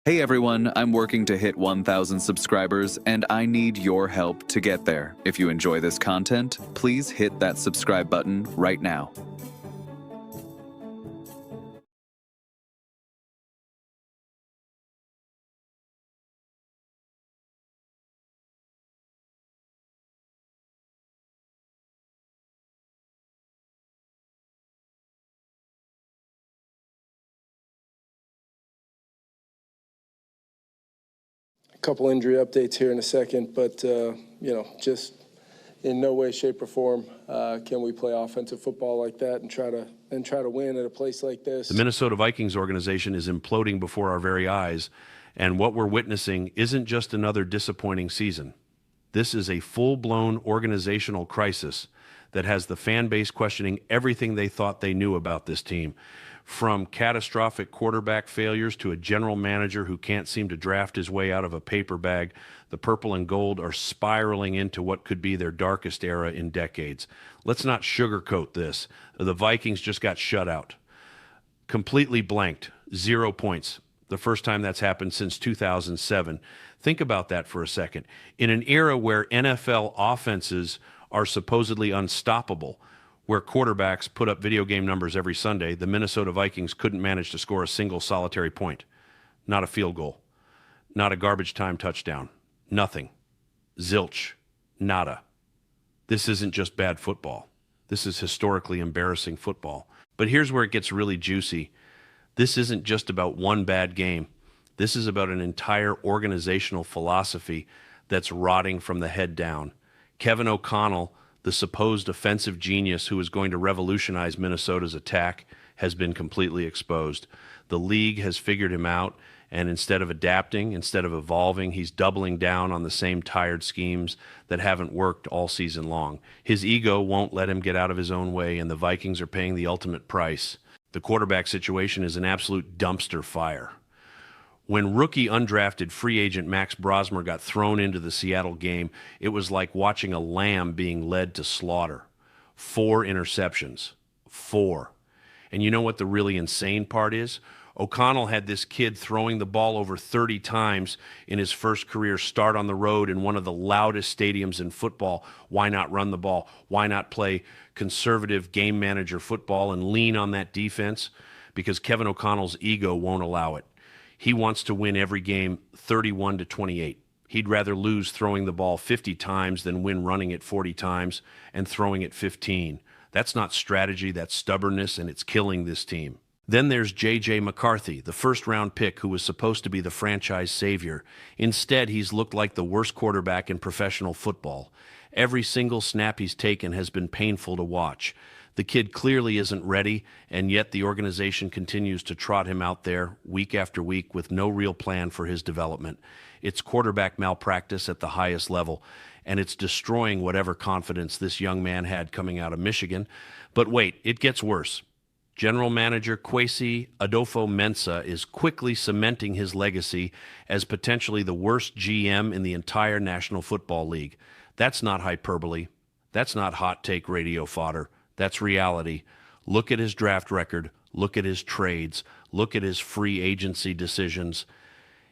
Hey everyone, I'm working to hit 1,000 subscribers and I need your help to get there. If you enjoy this content, please hit that subscribe button right now. A couple injury updates here in a second, but just in no way, shape, or form can we play offensive football like that and try to win at a place like this. The Minnesota Vikings organization is imploding before our very eyes, and what we're witnessing isn't just another disappointing season. This is a full-blown organizational crisis that has the fan base questioning everything they thought they knew about this team, from catastrophic quarterback failures to a general manager who can't seem to draft his way out of a paper bag. The purple and gold are spiraling into what could be their darkest era in decades. Let's not sugarcoat this. The Vikings just got shut out. Completely blanked. 0 points. The first time that's happened since 2007. Think about that for a second. In an era where NFL offenses are supposedly unstoppable, where quarterbacks put up video game numbers every Sunday, the Minnesota Vikings couldn't manage to score a single solitary point. Not a field goal. Not a garbage time touchdown. Nothing. Zilch. Nada. This isn't just bad football. This is historically embarrassing football. But here's where it gets really juicy. This isn't just about one bad game. This is about an entire organizational philosophy that's rotting from the head down. Kevin O'Connell, the supposed offensive genius who is going to revolutionize Minnesota's attack, has been completely exposed. The league has figured him out, and instead of adapting, instead of evolving, he's doubling down on the same tired schemes that haven't worked all season long. His ego won't let him get out of his own way, and the Vikings are paying the ultimate price. The quarterback situation is an absolute dumpster fire. When rookie undrafted free agent Max Brosmer got thrown into the Seattle game, it was like watching a lamb being led to slaughter. 4 interceptions. 4. And you know what the really insane part is? O'Connell had this kid throwing the ball over 30 times in his first career start on the road in one of the loudest stadiums in football. Why not run the ball? Why not play conservative game manager football and lean on that defense? Because Kevin O'Connell's ego won't allow it. He wants to win every game 31-28. He'd rather lose throwing the ball 50 times than win running it 40 times and throwing it 15. That's not strategy, that's stubbornness, and it's killing this team. Then there's J.J. McCarthy, the first-round pick who was supposed to be the franchise savior. Instead, he's looked like the worst quarterback in professional football. Every single snap he's taken has been painful to watch. The kid clearly isn't ready, and yet the organization continues to trot him out there week after week with no real plan for his development. It's quarterback malpractice at the highest level, and it's destroying whatever confidence this young man had coming out of Michigan. But wait, it gets worse. General Manager Kwesi Adolfo-Mensah is quickly cementing his legacy as potentially the worst GM in the entire National Football League. That's not hyperbole. That's not hot take radio fodder. That's reality. Look at his draft record. Look at his trades. Look at his free agency decisions.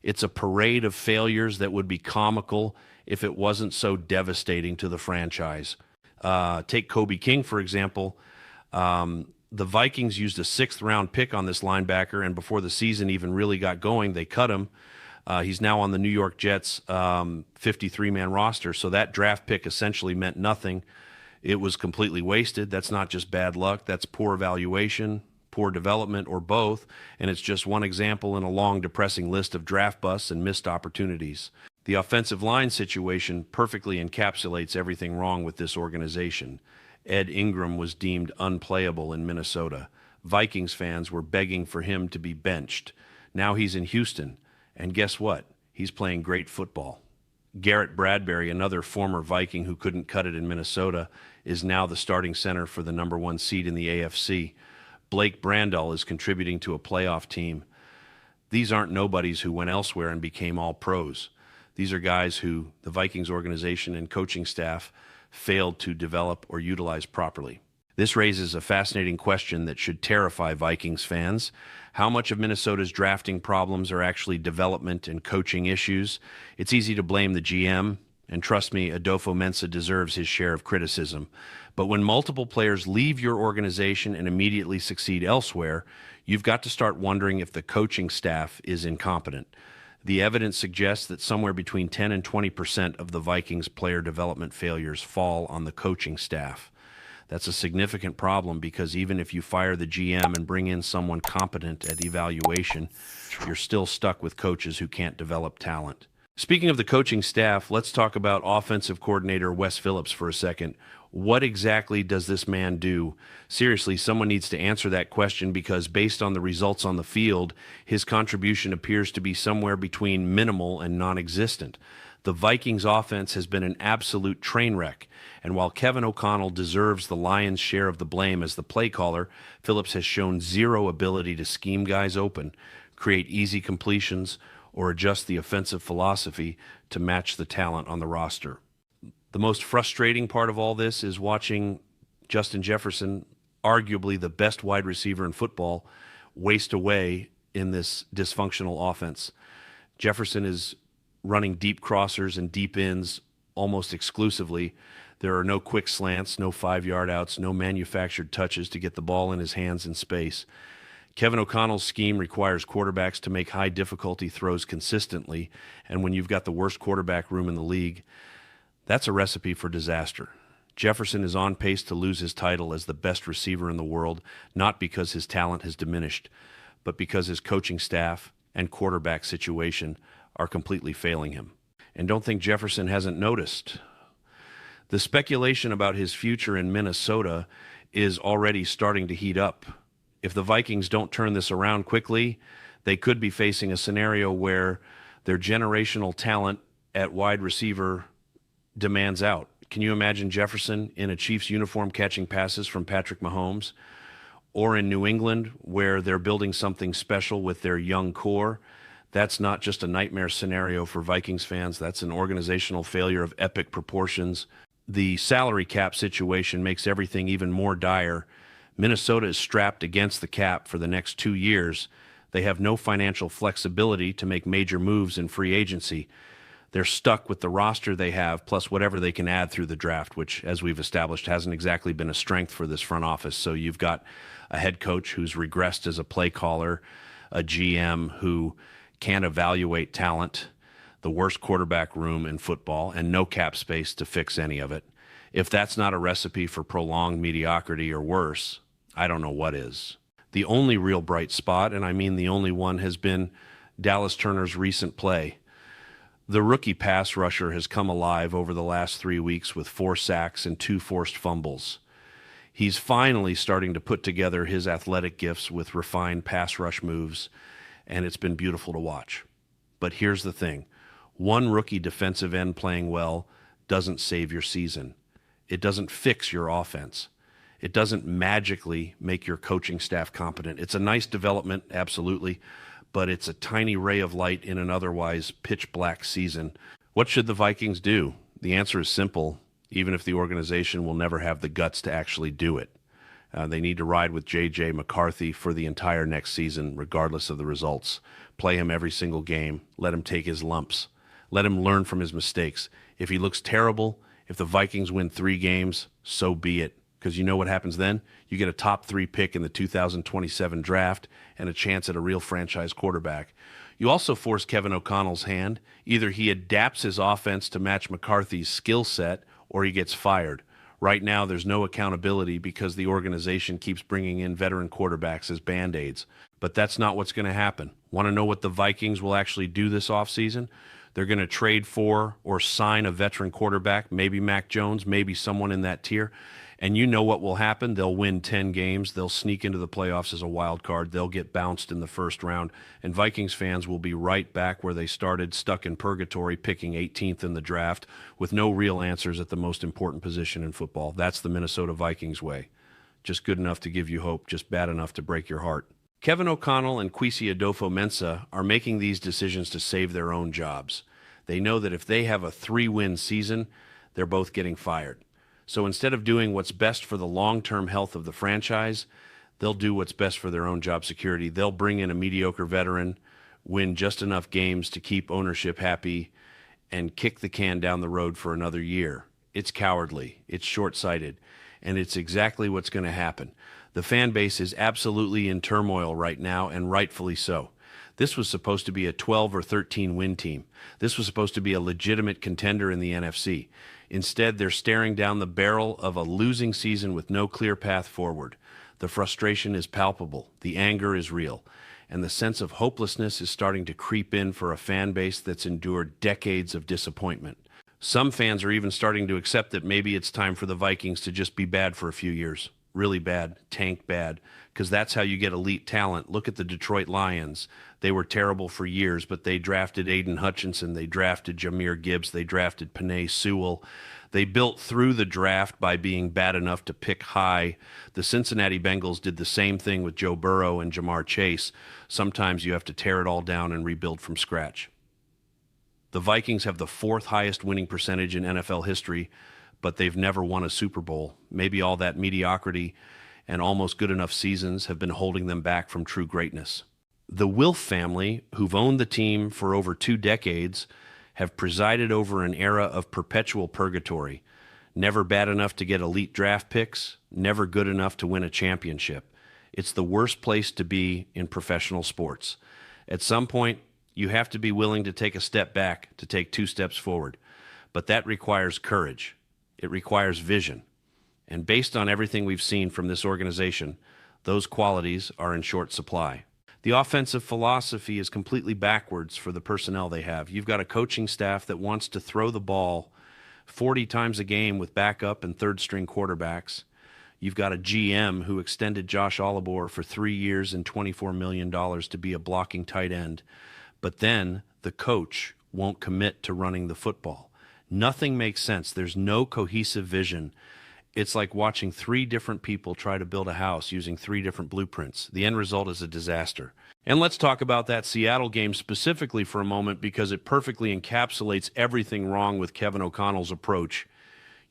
It's a parade of failures that would be comical if it wasn't so devastating to the franchise. Take Kobe King, for example. The Vikings used a 6th-round pick on this linebacker, and before the season even really got going, they cut him. He's now on the New York Jets 53-man roster, so that draft pick essentially meant nothing. It was completely wasted. That's not just bad luck. That's poor evaluation, poor development, or both, and it's just one example in a long, depressing list of draft busts and missed opportunities. The offensive line situation perfectly encapsulates everything wrong with this organization. Ed Ingram was deemed unplayable in Minnesota. Vikings fans were begging for him to be benched. Now he's in Houston, and guess what? He's playing great football. Garrett Bradbury, another former Viking who couldn't cut it in Minnesota, is now the starting center for the number 1 seed in the AFC. Blake Brandel is contributing to a playoff team. These aren't nobodies who went elsewhere and became all pros. These are guys who the Vikings organization and coaching staff failed to develop or utilize properly. This raises a fascinating question that should terrify Vikings fans. How much of Minnesota's drafting problems are actually development and coaching issues? It's easy to blame the GM, and trust me, Adolfo-Mensah deserves his share of criticism. But when multiple players leave your organization and immediately succeed elsewhere, you've got to start wondering if the coaching staff is incompetent. The evidence suggests that somewhere between 10 and 20% of the Vikings' player development failures fall on the coaching staff. That's a significant problem because even if you fire the GM and bring in someone competent at evaluation, you're still stuck with coaches who can't develop talent. Speaking of the coaching staff, let's talk about offensive coordinator Wes Phillips for a second. What exactly does this man do? Seriously, someone needs to answer that question because based on the results on the field, his contribution appears to be somewhere between minimal and non-existent. The Vikings offense has been an absolute train wreck, and while Kevin O'Connell deserves the lion's share of the blame as the play caller, Phillips has shown zero ability to scheme guys open, create easy completions, or adjust the offensive philosophy to match the talent on the roster. The most frustrating part of all this is watching Justin Jefferson, arguably the best wide receiver in football, waste away in this dysfunctional offense. Jefferson is running deep crossers and deep ins almost exclusively. There are no quick slants, no 5-yard outs, no manufactured touches to get the ball in his hands in space. Kevin O'Connell's scheme requires quarterbacks to make high difficulty throws consistently, and when you've got the worst quarterback room in the league, that's a recipe for disaster. Jefferson is on pace to lose his title as the best receiver in the world, not because his talent has diminished, but because his coaching staff and quarterback situation are completely failing him. And don't think Jefferson hasn't noticed. The speculation about his future in Minnesota is already starting to heat up. If the Vikings don't turn this around quickly, they could be facing a scenario where their generational talent at wide receiver demands out. Can you imagine Jefferson in a Chiefs uniform catching passes from Patrick Mahomes? Or in New England, where they're building something special with their young core? That's not just a nightmare scenario for Vikings fans. That's an organizational failure of epic proportions. The salary cap situation makes everything even more dire. Minnesota is strapped against the cap for the next 2 years. They have no financial flexibility to make major moves in free agency. They're stuck with the roster they have, plus whatever they can add through the draft, which, as we've established, hasn't exactly been a strength for this front office. So you've got a head coach who's regressed as a play caller, a GM who can't evaluate talent, the worst quarterback room in football, and no cap space to fix any of it. If that's not a recipe for prolonged mediocrity or worse, I don't know what is. The only real bright spot, and I mean the only one, has been Dallas Turner's recent play. The rookie pass rusher has come alive over the last 3 weeks with 4 sacks and 2 forced fumbles. He's finally starting to put together his athletic gifts with refined pass rush moves, and it's been beautiful to watch. But here's the thing. One rookie defensive end playing well doesn't save your season. It doesn't fix your offense. It doesn't magically make your coaching staff competent. It's a nice development, absolutely, but it's a tiny ray of light in an otherwise pitch-black season. What should the Vikings do? The answer is simple, even if the organization will never have the guts to actually do it. They need to ride with J.J. McCarthy for the entire next season, regardless of the results. Play him every single game. Let him take his lumps. Let him learn from his mistakes. If he looks terrible, if the Vikings win 3 games, so be it. Because you know what happens then? You get a top 3 pick in the 2027 draft and a chance at a real franchise quarterback. You also force Kevin O'Connell's hand. Either he adapts his offense to match McCarthy's skill set or he gets fired. Right now, there's no accountability because the organization keeps bringing in veteran quarterbacks as Band-Aids. But that's not what's going to happen. Want to know what the Vikings will actually do this offseason? They're going to trade for or sign a veteran quarterback, maybe Mac Jones, maybe someone in that tier. And you know what will happen. They'll win 10 games. They'll sneak into the playoffs as a wild card. They'll get bounced in the first round. And Vikings fans will be right back where they started, stuck in purgatory, picking 18th in the draft with no real answers at the most important position in football. That's the Minnesota Vikings way. Just good enough to give you hope, just bad enough to break your heart. Kevin O'Connell and Kwesi Adolfo-Mensah are making these decisions to save their own jobs. They know that if they have a 3-win season, they're both getting fired. So instead of doing what's best for the long-term health of the franchise, they'll do what's best for their own job security. They'll bring in a mediocre veteran, win just enough games to keep ownership happy, and kick the can down the road for another year. It's cowardly, it's short-sighted, and it's exactly what's going to happen. The fan base is absolutely in turmoil right now, and rightfully so. This was supposed to be a 12 or 13 win team. This was supposed to be a legitimate contender in the NFC. Instead, they're staring down the barrel of a losing season with no clear path forward. The frustration is palpable, the anger is real, and the sense of hopelessness is starting to creep in for a fan base that's endured decades of disappointment. Some fans are even starting to accept that maybe it's time for the Vikings to just be bad for a few years. Really bad, tank bad, because that's how you get elite talent. Look at the Detroit Lions. They were terrible for years, but they drafted Aiden Hutchinson, they drafted Jahmyr Gibbs, they drafted Penei Sewell. They built through the draft by being bad enough to pick high. The Cincinnati Bengals did the same thing with Joe Burrow and Jamar Chase. Sometimes you have to tear it all down and rebuild from scratch. The Vikings have the fourth highest winning percentage in NFL history, but they've never won a Super Bowl. Maybe all that mediocrity and almost good enough seasons have been holding them back from true greatness. The Wilf family, who've owned the team for over 2 decades, have presided over an era of perpetual purgatory. Never bad enough to get elite draft picks, never good enough to win a championship. It's the worst place to be in professional sports. At some point, you have to be willing to take a step back to take 2 steps forward. But that requires courage. It requires vision. And based on everything we've seen from this organization, those qualities are in short supply. The offensive philosophy is completely backwards for the personnel they have. You've got a coaching staff that wants to throw the ball 40 times a game with backup and third-string quarterbacks. You've got a GM who extended Josh Olibor for 3 years and $24 million to be a blocking tight end. But then the coach won't commit to running the football. Nothing makes sense. There's no cohesive vision. It's like watching 3 different people try to build a house using 3 different blueprints. The end result is a disaster. And let's talk about that Seattle game specifically for a moment, because it perfectly encapsulates everything wrong with Kevin O'Connell's approach.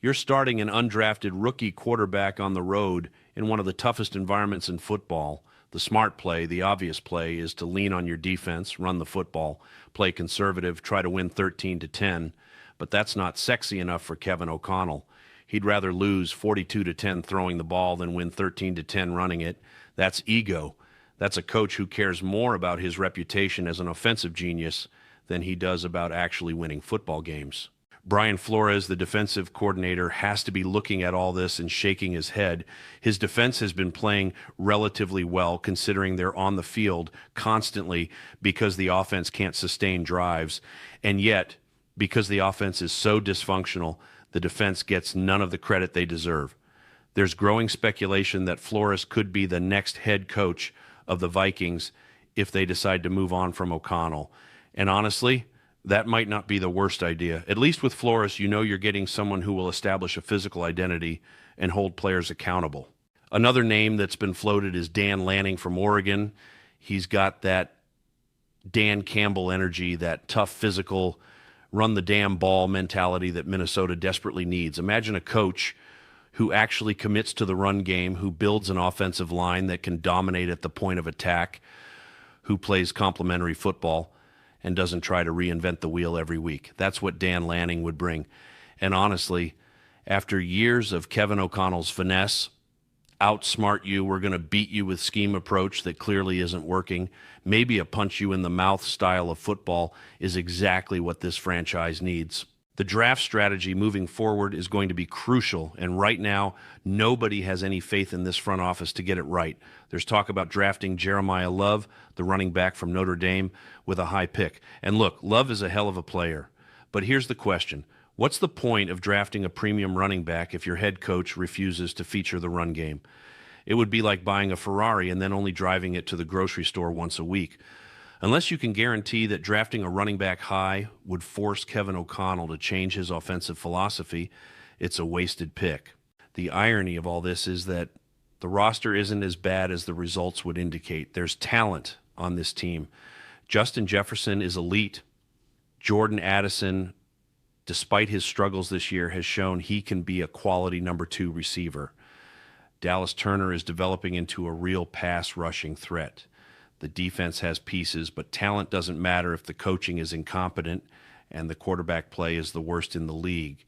You're starting an undrafted rookie quarterback on the road in one of the toughest environments in football. The smart play, the obvious play, is to lean on your defense, run the football, play conservative, try to win 13-10. But that's not sexy enough for Kevin O'Connell. He'd rather lose 42-10 throwing the ball than win 13-10 running it. That's ego. That's a coach who cares more about his reputation as an offensive genius than he does about actually winning football games. Brian Flores, the defensive coordinator, has to be looking at all this and shaking his head. His defense has been playing relatively well, considering they're on the field constantly because the offense can't sustain drives. And yet, because the offense is so dysfunctional, the defense gets none of the credit they deserve. There's growing speculation that Flores could be the next head coach of the Vikings if they decide to move on from O'Connell. And honestly, that might not be the worst idea. At least with Flores, you know you're getting someone who will establish a physical identity and hold players accountable. Another name that's been floated is Dan Lanning from Oregon. He's got that Dan Campbell energy, that tough physical, run the damn ball mentality that Minnesota desperately needs. Imagine a coach who actually commits to the run game, who builds an offensive line that can dominate at the point of attack, who plays complementary football and doesn't try to reinvent the wheel every week. That's what Dan Lanning would bring. And honestly, after years of Kevin O'Connell's finesse, outsmart you, we're going to beat you with scheme approach that clearly isn't working, maybe a punch you in the mouth style of football is exactly what this franchise needs. The draft strategy moving forward is going to be crucial, and right now, nobody has any faith in this front office to get it right. There's talk about drafting Jeremiah Love, the running back from Notre Dame, with a high pick. And look, Love is a hell of a player. But here's the question. What's the point of drafting a premium running back if your head coach refuses to feature the run game? It would be like buying a Ferrari and then only driving it to the grocery store once a week. Unless you can guarantee that drafting a running back high would force Kevin O'Connell to change his offensive philosophy, it's a wasted pick. The irony of all this is that the roster isn't as bad as the results would indicate. There's talent on this team. Justin Jefferson is elite. Jordan Addison despite his struggles this year, has shown he can be a quality number 2 receiver. Dallas Turner is developing into a real pass rushing threat. The defense has pieces, but talent doesn't matter if the coaching is incompetent and the quarterback play is the worst in the league.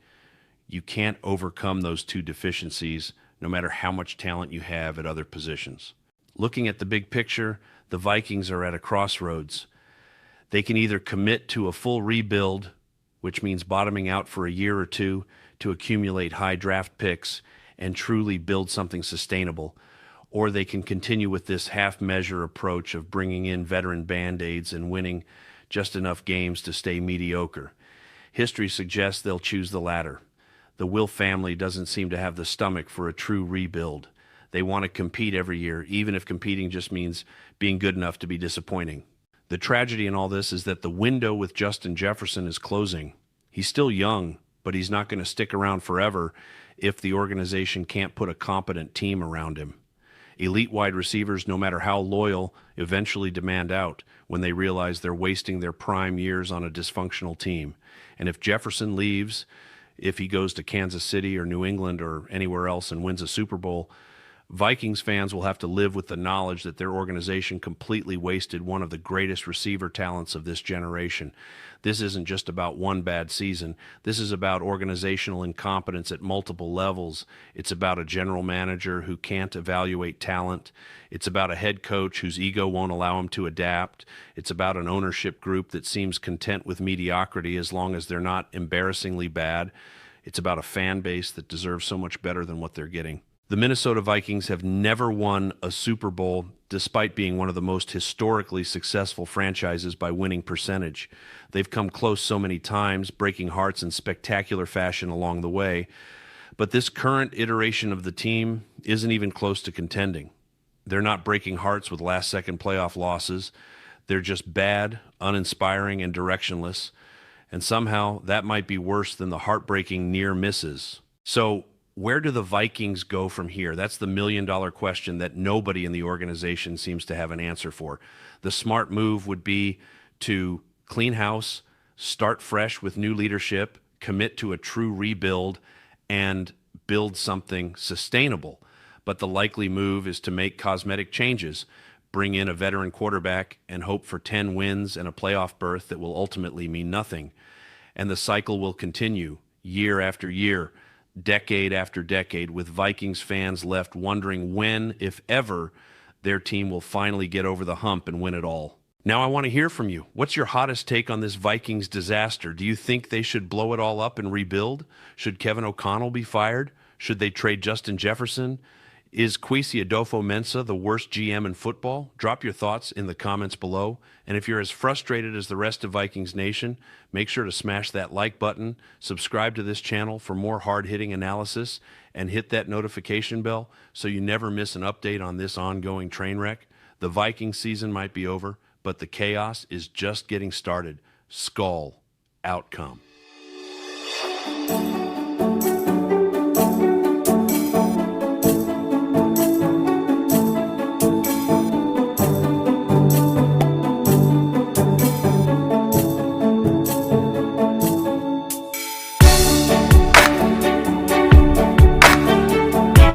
You can't overcome those two deficiencies no matter how much talent you have at other positions. Looking at the big picture, the Vikings are at a crossroads. They can either commit to a full rebuild, which means bottoming out for a year or two to accumulate high draft picks and truly build something sustainable, or they can continue with this half-measure approach of bringing in veteran Band-Aids and winning just enough games to stay mediocre. History suggests they'll choose the latter. The Will family doesn't seem to have the stomach for a true rebuild. They want to compete every year, even if competing just means being good enough to be disappointing. The tragedy in all this is that the window with Justin Jefferson is closing. He's still young, but he's not going to stick around forever if the organization can't put a competent team around him. Elite wide receivers, no matter how loyal, eventually demand out when they realize they're wasting their prime years on a dysfunctional team. And if Jefferson leaves, if he goes to Kansas City or New England or anywhere else and wins a Super Bowl, Vikings fans will have to live with the knowledge that their organization completely wasted one of the greatest receiver talents of this generation. This isn't just about one bad season. This is about organizational incompetence at multiple levels. It's about a general manager who can't evaluate talent. It's about a head coach whose ego won't allow him to adapt. It's about an ownership group that seems content with mediocrity as long as they're not embarrassingly bad. It's about a fan base that deserves so much better than what they're getting. The Minnesota Vikings have never won a Super Bowl despite being one of the most historically successful franchises by winning percentage. They've come close so many times, breaking hearts in spectacular fashion along the way. But this current iteration of the team isn't even close to contending. They're not breaking hearts with last-second playoff losses. They're just bad, uninspiring, and directionless. And somehow that might be worse than the heartbreaking near misses. So, where do the Vikings go from here? That's the million-dollar question that nobody in the organization seems to have an answer for. The smart move would be to clean house, start fresh with new leadership, commit to a true rebuild, and build something sustainable. But the likely move is to make cosmetic changes, bring in a veteran quarterback, and hope for 10 wins and a playoff berth that will ultimately mean nothing. And the cycle will continue year after year, decade after decade, with Vikings fans left wondering when, if ever, their team will finally get over the hump and win it all. Now I want to hear from you. What's your hottest take on this Vikings disaster? Do you think they should blow it all up and rebuild? Should Kevin O'Connell be fired? Should they trade Justin Jefferson? Is Kwesi Adolfo-Mensah the worst GM in football? Drop your thoughts in the comments below. And if you're as frustrated as the rest of Vikings Nation, make sure to smash that like button, subscribe to this channel for more hard-hitting analysis, and hit that notification bell so you never miss an update on this ongoing train wreck. The Viking season might be over, but the chaos is just getting started. Skol. Outcome.